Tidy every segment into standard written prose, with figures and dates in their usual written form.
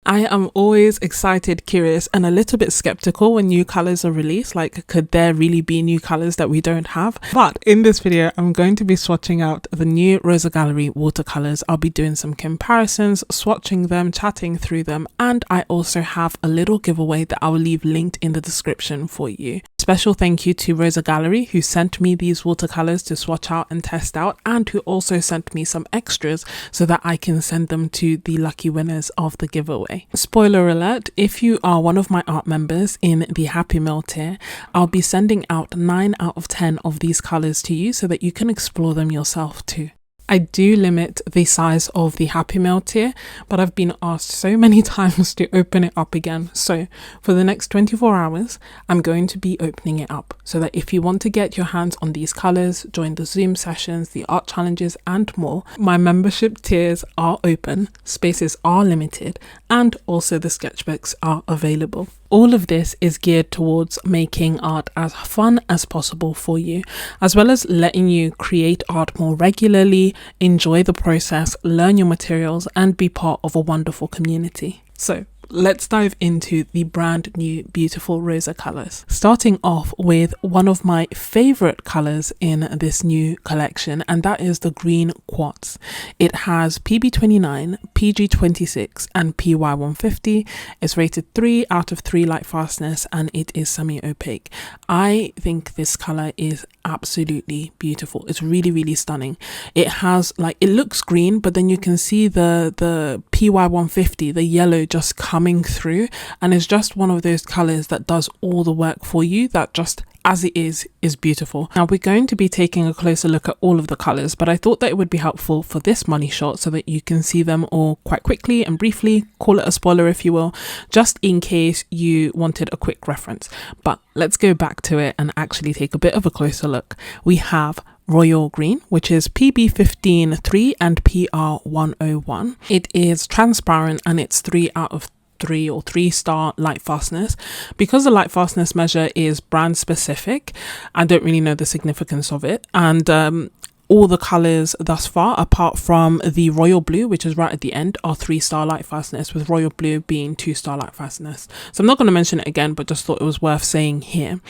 I am always excited, curious, and a little bit skeptical when new colors are released. Like, could there really be new colors that we don't have? But in this video, I'm going to be swatching out the new Rosa Gallery watercolors. I'll be doing some comparisons, swatching them, chatting through them, and I also have a little giveaway that I will leave linked in the description for you. Special thank you to Rosa Gallery, who sent me these watercolors to swatch out and test out, and who also sent me some extras so that I can send them to the lucky winners of the giveaway. Spoiler alert, if you are one of my art members in the Happy Meal tier, I'll be sending out 9 out of 10 of these colors to you so that you can explore them yourself too. I do limit the size of the Happy Meal tier, but I've been asked so many times to open it up again. So for the next 24 hours, I'm going to be opening it up so that if you want to get your hands on these colors, join the Zoom sessions, the art challenges, and more, my membership tiers are open, spaces are limited, and also the sketchbooks are available. All of this is geared towards making art as fun as possible for you, as well as letting you create art more regularly, enjoy the process, learn your materials, and be part of a wonderful community. So let's dive into the brand new beautiful Rosa colors. Starting off with one of my favorite colors in this new collection, and that is the green Quartz. It has PB29, PG26, and PY150. It's rated 3 out of 3 light fastness, and it is semi-opaque. I think this color is absolutely beautiful. It's really stunning. It has, like, it looks green, but then you can see the PY150, the yellow, just coming through, and it's just one of those colors that does all the work for you, that just as it is beautiful. Now we're going to be taking a closer look at all of the colors, but I thought that it would be helpful for this money shot so that you can see them all quite quickly and briefly, call it a spoiler if you will, just in case you wanted a quick reference. But let's go back to it and actually take a bit of a closer look. We have Royal Green, which is PB15-3 and PR101. It is transparent and it's 3 out of 3 or 3-star light fastness. Because the light fastness measure is brand specific, I don't really know the significance of it, and all the colors thus far, apart from the royal blue, which is right at the end, are 3-star light fastness, with royal blue being 2-star light fastness. So I'm not going to mention it again, but just thought it was worth saying here.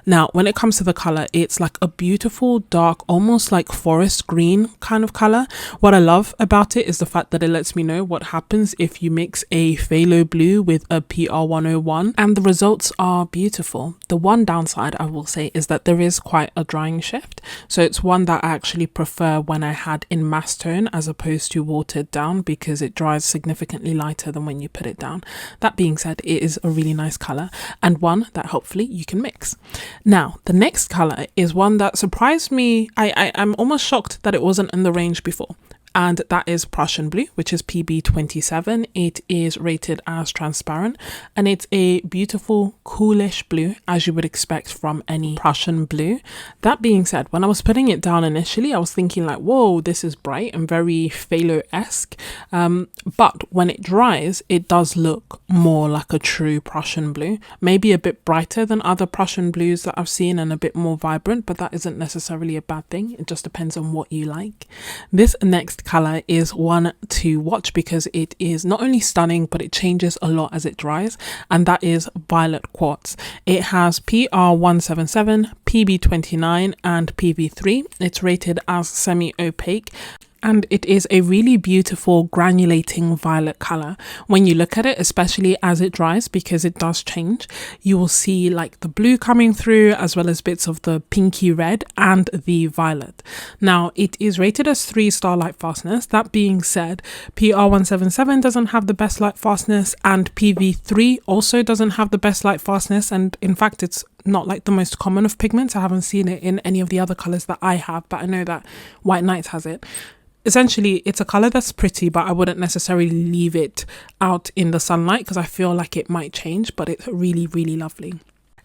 Now, when it comes to the color, it's like a beautiful dark, almost like forest green kind of color. What I love about it is the fact that it lets me know what happens if you mix a phthalo blue with a PR101, and the results are beautiful. The one downside I will say is that there is quite a drying shift. So it's one that I actually prefer when I had in mass tone as opposed to watered down, because it dries significantly lighter than when you put it down. That being said, it is a really nice color and one that hopefully you can mix. Now the next color is one that surprised me. I'm almost shocked that it wasn't in the range before, and that is Prussian blue, which is PB27. It is rated as transparent, and it's a beautiful coolish blue, as you would expect from any Prussian blue. That being said, when I was putting it down initially, I was thinking like, whoa, this is bright and very phthalo-esque, but when it dries, it does look more like a true Prussian blue, maybe a bit brighter than other Prussian blues that I've seen and a bit more vibrant, but that isn't necessarily a bad thing. It just depends on what you like. This next color is one to watch because it is not only stunning, but it changes a lot as it dries, and that is Violet Quartz. It has PR177, PB29, and PB3. It's rated as semi-opaque, and it is a really beautiful granulating violet color. When you look at it, especially as it dries, because it does change, you will see like the blue coming through, as well as bits of the pinky red and the violet. Now it is rated as 3-star light fastness. That being said, PR177 doesn't have the best light fastness, and PV3 also doesn't have the best light fastness, and in fact it's not like the most common of pigments. I haven't seen it in any of the other colors that I have, but I know that White Nights has it. Essentially, it's a color that's pretty, but I wouldn't necessarily leave it out in the sunlight because I feel like it might change, but it's really lovely.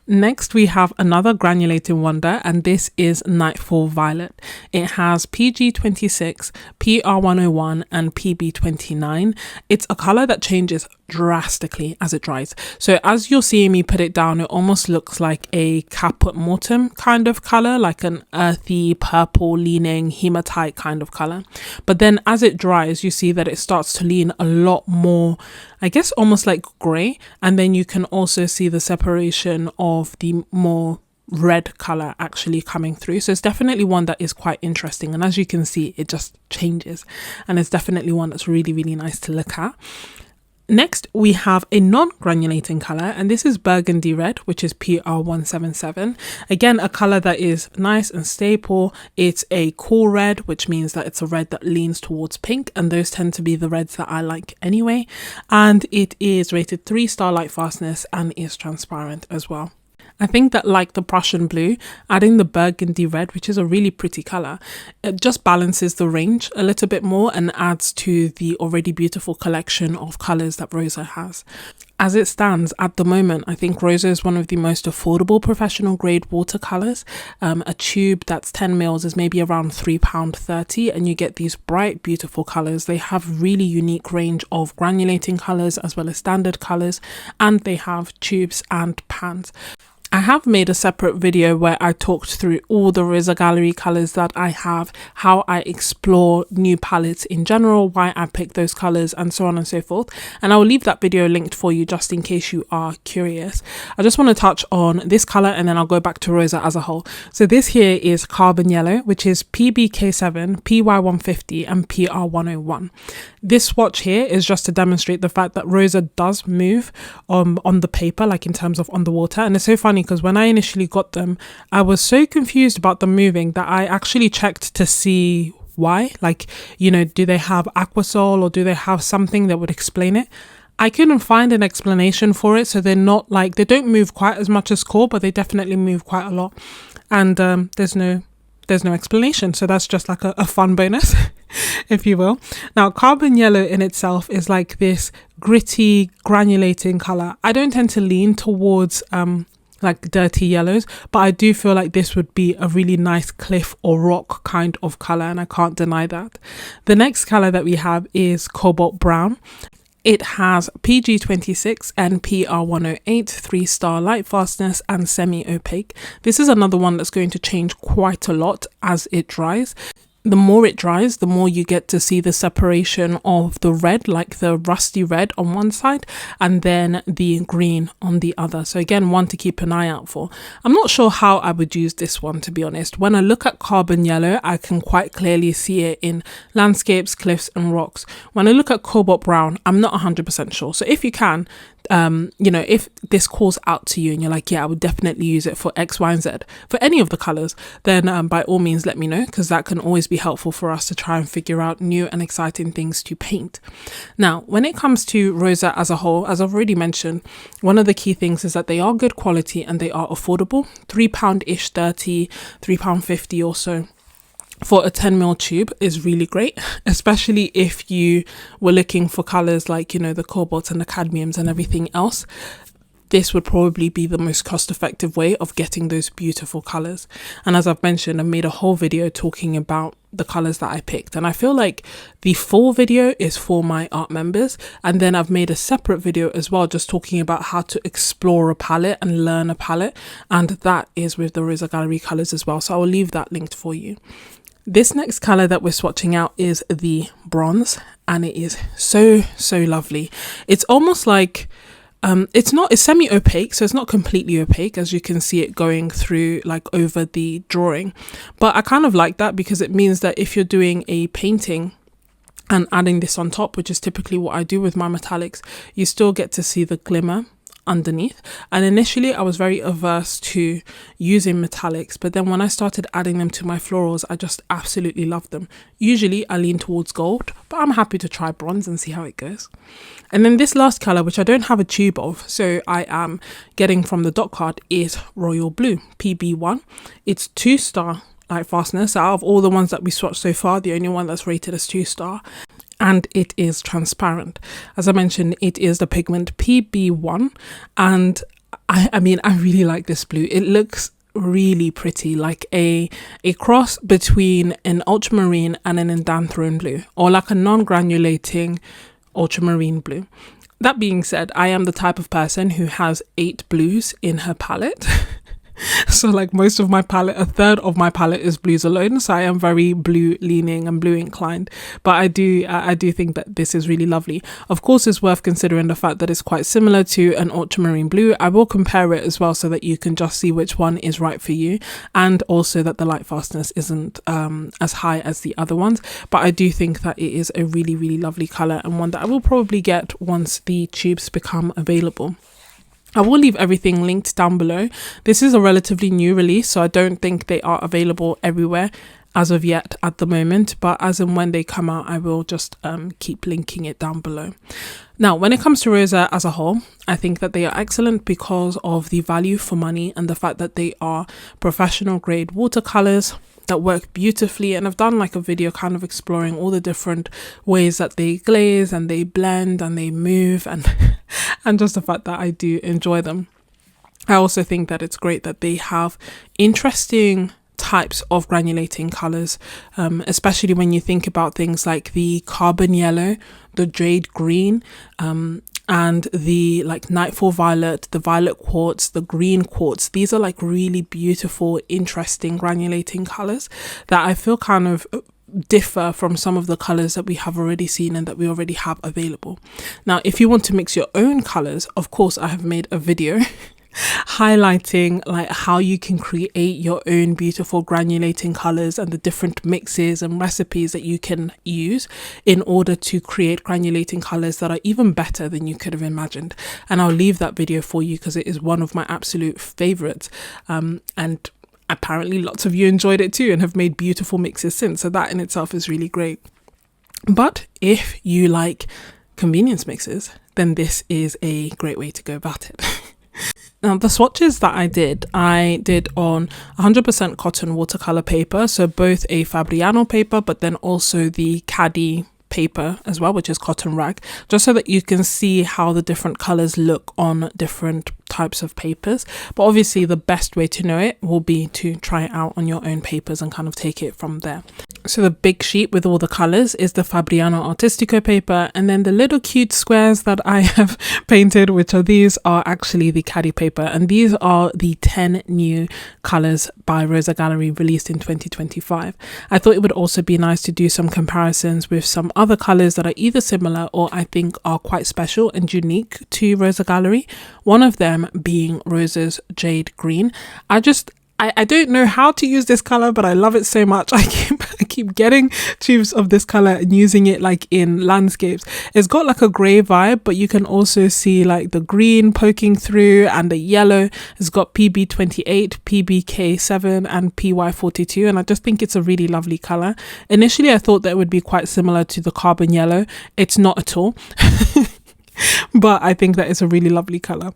Next, we have another granulating wonder, and this is Nightfall Violet. It has PG26, PR101, and PB29. It's a color that changes drastically as it dries. So as you're seeing me put it down, it almost looks like a caput mortuum kind of color, like an earthy purple leaning hematite kind of color. But then as it dries, you see that it starts to lean a lot more, I guess almost like gray, and then you can also see the separation of the more red color actually coming through. So it's definitely one that is quite interesting, and as you can see, it just changes, and it's definitely one that's really, really nice to look at. Next, we have a non-granulating color, and this is Burgundy Red, which is PR177. Again, a color that is nice and staple. It's a cool red, which means that it's a red that leans towards pink, and those tend to be the reds that I like anyway. And it is rated 3-star light fastness and is transparent as well. I think that, like the Prussian blue, adding the Burgundy Red, which is a really pretty color, it just balances the range a little bit more and adds to the already beautiful collection of colors that Rosa has. As it stands at the moment, I think Rosa is one of the most affordable professional grade watercolors. A tube that's 10 mils is maybe around £3.30, and you get these bright, beautiful colors. They have really unique range of granulating colors as well as standard colors, and they have tubes and pans. I have made a separate video where I talked through all the Rosa Gallery colors that I have, how I explore new palettes in general, why I pick those colors, and so on and so forth. And I will leave that video linked for you just in case you are curious. I just want to touch on this color and then I'll go back to Rosa as a whole. So this here is Carbon Yellow, which is PBK7, PY150 and PR101. This swatch here is just to demonstrate the fact that Rosa does move on the paper, like in terms of on the water. And it's so funny because when I initially got them, I was so confused about them moving that I actually checked to see why. Like, you know, do they have aquasol or do they have something that would explain it? I couldn't find an explanation for it. So they're not like, they don't move quite as much as core, but they definitely move quite a lot. And there's no explanation. So that's just like a fun bonus, if you will. Now, Carbon Yellow in itself is like this gritty, granulating color. I don't tend to lean towards like dirty yellows, but I do feel like this would be a really nice cliff or rock kind of color, and I can't deny that. The next color that we have is Cobalt Brown. It has PG26 and PR108, 3-star light fastness and semi-opaque. This is another one that's going to change quite a lot as it dries. The more it dries, the more you get to see the separation of the red, like the rusty red on one side, and then the green on the other. So again, one to keep an eye out for. I'm not sure how I would use this one, to be honest. When I look at Carbon Yellow, I can quite clearly see it in landscapes, cliffs and rocks. When I look at Cobalt Brown, I'm not 100% sure. So if you can, you know, if this calls out to you and you're like, yeah, I would definitely use it for X, Y, and Z for any of the colors, then by all means, let me know, because that can always be helpful for us to try and figure out new and exciting things to paint. Now, when it comes to Rosa as a whole, as I've already mentioned, one of the key things is that they are good quality and they are affordable. £3-ish, £3.50 or so for a 10mm tube is really great, especially if you were looking for colors like, you know, the cobalts and the cadmiums and everything else. This would probably be the most cost-effective way of getting those beautiful colors. And as I've mentioned, I've made a whole video talking about the colors that I picked, and I feel like the full video is for my art members, and then I've made a separate video as well just talking about how to explore a palette and learn a palette, and that is with the Rosa Gallery colors as well, so I will leave that linked for you. This next color that we're swatching out is the bronze, and it is so lovely. It's almost like it's semi-opaque, so it's not completely opaque, as you can see it going through like over the drawing, but I kind of like that because it means that if you're doing a painting and adding this on top, which is typically what I do with my metallics, you still get to see the glimmer underneath. And initially I was very averse to using metallics, but then when I started adding them to my florals, I just absolutely loved them. Usually I lean towards gold, but I'm happy to try bronze and see how it goes. And then this last color, which I don't have a tube of, so I am getting from the dot card, is Royal Blue, PB1. It's 2-star light fastness. Out of all the ones that we swatched so far, the only one that's rated as 2-star. And it is transparent. As I mentioned, it is the pigment PB1, and I mean, I really like this blue. It looks really pretty, like a cross between an ultramarine and an Indanthrone blue, or like a non-granulating ultramarine blue. That being said, I am the type of person who has 8 blues in her palette. So like most of my palette, a third of my palette is blues alone. So I am very blue leaning and blue inclined. But I do think that this is really lovely. Of course, it's worth considering the fact that it's quite similar to an ultramarine blue. I will compare it as well so that you can just see which one is right for you, and also that the light fastness isn't as high as the other ones. But I do think that it is a really, really lovely color, and one that I will probably get once the tubes become available. I will leave everything linked down below. This is a relatively new release, so I don't think they are available everywhere as of yet at the moment, but as and when they come out, I will just keep linking it down below. Now, when it comes to Rosa as a whole, I think that they are excellent because of the value for money and the fact that they are professional grade watercolors that work beautifully. And I've done like a video kind of exploring all the different ways that they glaze and they blend and they move, and and just the fact that I do enjoy them. I also think that it's great that they have interesting types of granulating colors, especially when you think about things like the carbon yellow, the jade green, and the like nightfall violet, the violet quartz, the green quartz. These are like really beautiful, interesting granulating colors that I feel kind of differ from some of the colors that we have already seen and that we already have available. Now, if you want to mix your own colors, of course, I have made a video highlighting like how you can create your own beautiful granulating colors and the different mixes and recipes that you can use in order to create granulating colors that are even better than you could have imagined. And I'll leave that video for you because it is one of my absolute favorites, and apparently lots of you enjoyed it too and have made beautiful mixes since, so that in itself is really great. But if you like convenience mixes, then this is a great way to go about it. Now, the swatches that I did on 100% cotton watercolor paper, so both a Fabriano paper but then also the Caddy paper as well, which is cotton rag, just so that you can see how the different colors look on different types of papers. But obviously the best way to know it will be to try it out on your own papers and kind of take it from there. So the big sheet with all the colors is the Fabriano Artistico paper, and then the little cute squares that I have painted, which are these, are actually the Caddy paper, and these are the 10 new colors by Rosa Gallery released in 2025. I thought it would also be nice to do some comparisons with some other colors that are either similar or I think are quite special and unique to Rosa Gallery. One of them being Rosa's Jade Green. I don't know how to use this color, but I love it so much. I keep getting tubes of this color and using it like in landscapes. It's got like a gray vibe, but you can also see like the green poking through and the yellow. It's got PB28, PBK7 and PY42, and I just think it's a really lovely color. Initially, I thought that it would be quite similar to the carbon yellow. It's not at all. But I think that it's a really lovely color.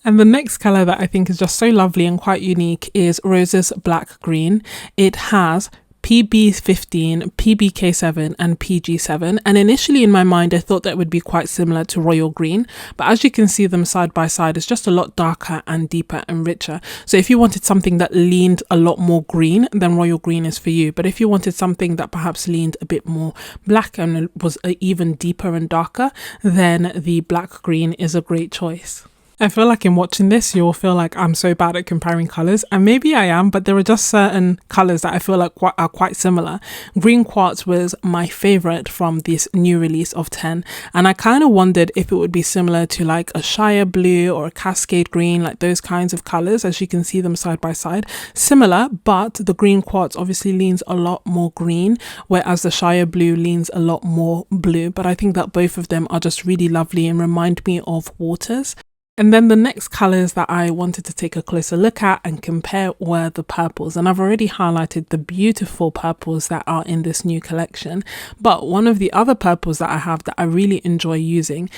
And the next color that I think is just so lovely and quite unique is Rosa's Black Green. It has PB15, PBK7 and PG7, and initially in my mind I thought that would be quite similar to Royal Green, but as you can see them side by side, it's just a lot darker and deeper and richer. So if you wanted something that leaned a lot more green, then Royal Green is for you, but if you wanted something that perhaps leaned a bit more black and was even deeper and darker, then the Black Green is a great choice. I feel like in watching this, you'll feel like I'm so bad at comparing colours, and maybe I am, but there are just certain colours that I feel like are quite similar. Green Quartz was my favourite from this new release of 10, and I kind of wondered if it would be similar to like a Shire Blue or a Cascade Green, like those kinds of colours, as you can see them side by side. Similar, but the Green Quartz obviously leans a lot more green, whereas the Shire Blue leans a lot more blue, but I think that both of them are just really lovely and remind me of waters. And then the next colours that I wanted to take a closer look at and compare were the purples. And I've already highlighted the beautiful purples that are in this new collection. But one of the other purples that I have that I really enjoy using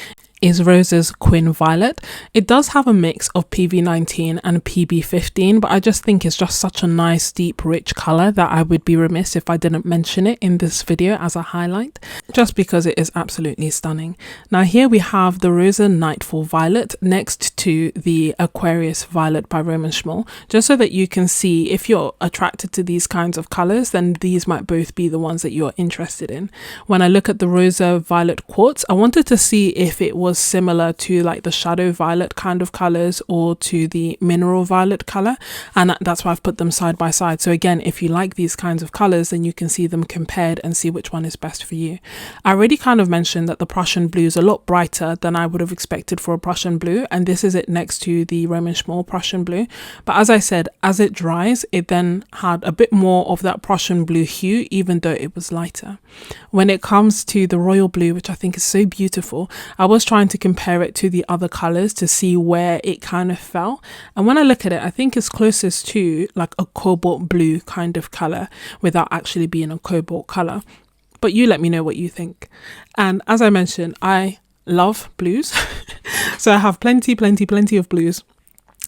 is Rosa's Quin Violet. It does have a mix of PV19 and PB15, but I just think it's just such a nice, deep, rich color that I would be remiss if I didn't mention it in this video as a highlight, just because it is absolutely stunning. Now here we have the Rosa Nightfall Violet next to the Aquarius Violet by Roman Szmul, just so that you can see if you're attracted to these kinds of colors, then these might both be the ones that you're interested in. When I look at the Rosa Violet Quartz, I wanted to see if it was was similar to like the shadow violet kind of colors or to the mineral violet color, and that's why I've put them side by side. So again, if you like these kinds of colors, then you can see them compared and see which one is best for you. I already kind of mentioned that the Prussian blue is a lot brighter than I would have expected for a Prussian blue, and this is it next to the Roman Schmall Prussian blue. But as I said, as it dries, it then had a bit more of that Prussian blue hue, even though it was lighter. When it comes to the royal blue, which I think is so beautiful, I was trying to compare it to the other colors to see where it kind of fell. And when I look at it, I think it's closest to like a cobalt blue kind of color without actually being a cobalt color. But you let me know what you think. And as I mentioned, I love blues. So I have plenty of blues.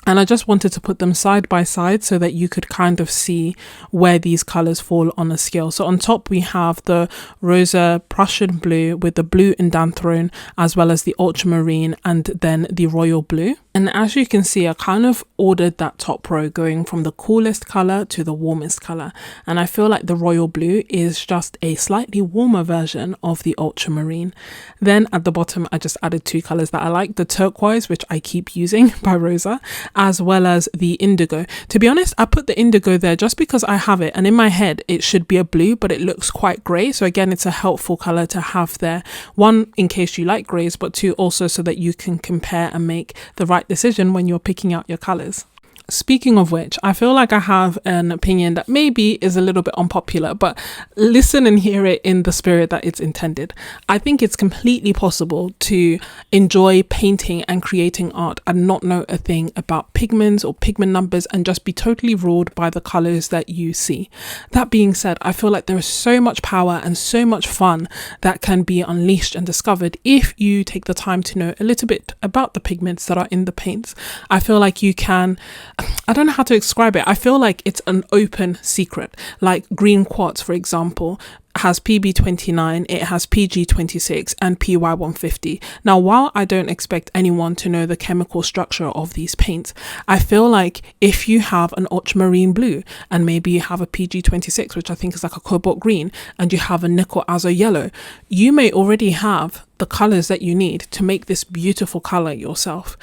And I just wanted to put them side by side so that you could kind of see where these colors fall on a scale. So on top we have the Rosa Prussian blue with the blue Indanthrone, as well as the ultramarine and then the royal blue. And as you can see, I kind of ordered that top row going from the coolest color to the warmest color. And I feel like the royal blue is just a slightly warmer version of the ultramarine. Then at the bottom, I just added two colors that I like, the turquoise, which I keep using by Rosa, as well as the indigo. To be honest, I put the indigo there just because I have it, and in my head it should be a blue, but it looks quite grey. So again, it's a helpful color to have there. One, in case you like greys, but two, also so that you can compare and make the right decision when you're picking out your colors. Speaking of which, I feel like I have an opinion that maybe is a little bit unpopular, but listen and hear it in the spirit that it's intended. I think it's completely possible to enjoy painting and creating art and not know a thing about pigments or pigment numbers and just be totally ruled by the colors that you see. That being said, I feel like there is so much power and so much fun that can be unleashed and discovered if you take the time to know a little bit about the pigments that are in the paints. I feel like you can, I don't know how to describe it. I feel like it's an open secret. Like green quartz, for example, has PB29, it has PG26 and PY150. Now, while I don't expect anyone to know the chemical structure of these paints, I feel like if you have an ultramarine blue and maybe you have a PG26, which I think is like a cobalt green, and you have a nickel azo yellow, you may already have the colors that you need to make this beautiful color yourself.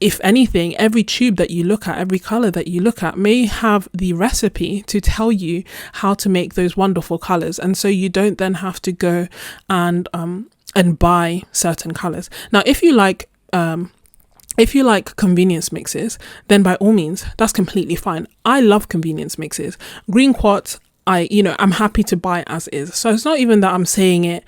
If anything, every tube that you look at, every color that you look at may have the recipe to tell you how to make those wonderful colors. And so you don't then have to go and buy certain colors. Now, if you like convenience mixes, then by all means, that's completely fine. I love convenience mixes. Green quartz, I'm happy to buy as is. So it's not even that I'm saying it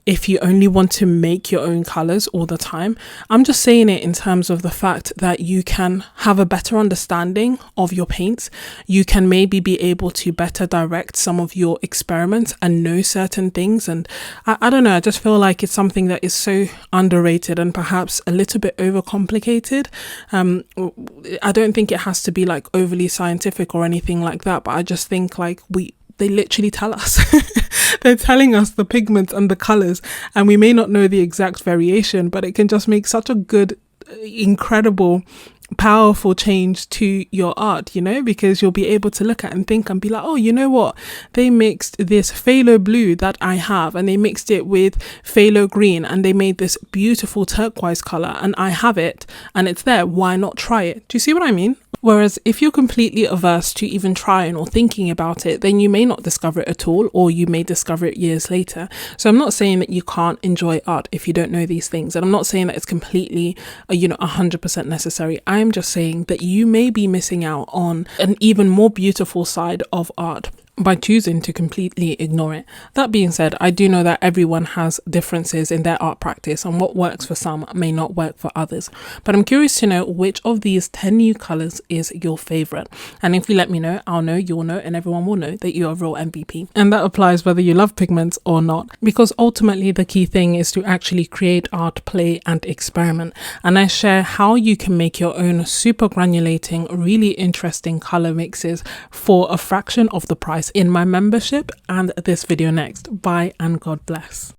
if you only want to make your own colors all the time. I'm just saying it in terms of the fact that you can have a better understanding of your paints. You can maybe be able to better direct some of your experiments and know certain things. And I don't know, I just feel like it's something that is so underrated and perhaps a little bit overcomplicated. I don't think it has to be like overly scientific or anything like that, but I just think like they literally tell us. They're telling us the pigments and the colors, and we may not know the exact variation, but it can just make such a good, incredible, powerful change to your art, because you'll be able to look at and think and be like, oh, you know what? They mixed this phthalo blue that I have, and they mixed it with phthalo green, and they made this beautiful turquoise color, and I have it, and it's there. Why not try it? Do you see what I mean? Whereas if you're completely averse to even trying or thinking about it, then you may not discover it at all, or you may discover it years later. So I'm not saying that you can't enjoy art if you don't know these things. And I'm not saying that it's completely, 100% necessary. I'm just saying that you may be missing out on an even more beautiful side of art by choosing to completely ignore it. That being said, I do know that everyone has differences in their art practice, and what works for some may not work for others. But I'm curious to know which of these 10 new colors is your favorite. And if you let me know, I'll know, you'll know, and everyone will know that you're a real MVP. And that applies whether you love pigments or not, because ultimately the key thing is to actually create art, play, and experiment. And I share how you can make your own super granulating, really interesting color mixes for a fraction of the price in my membership and this video next. Bye and God bless.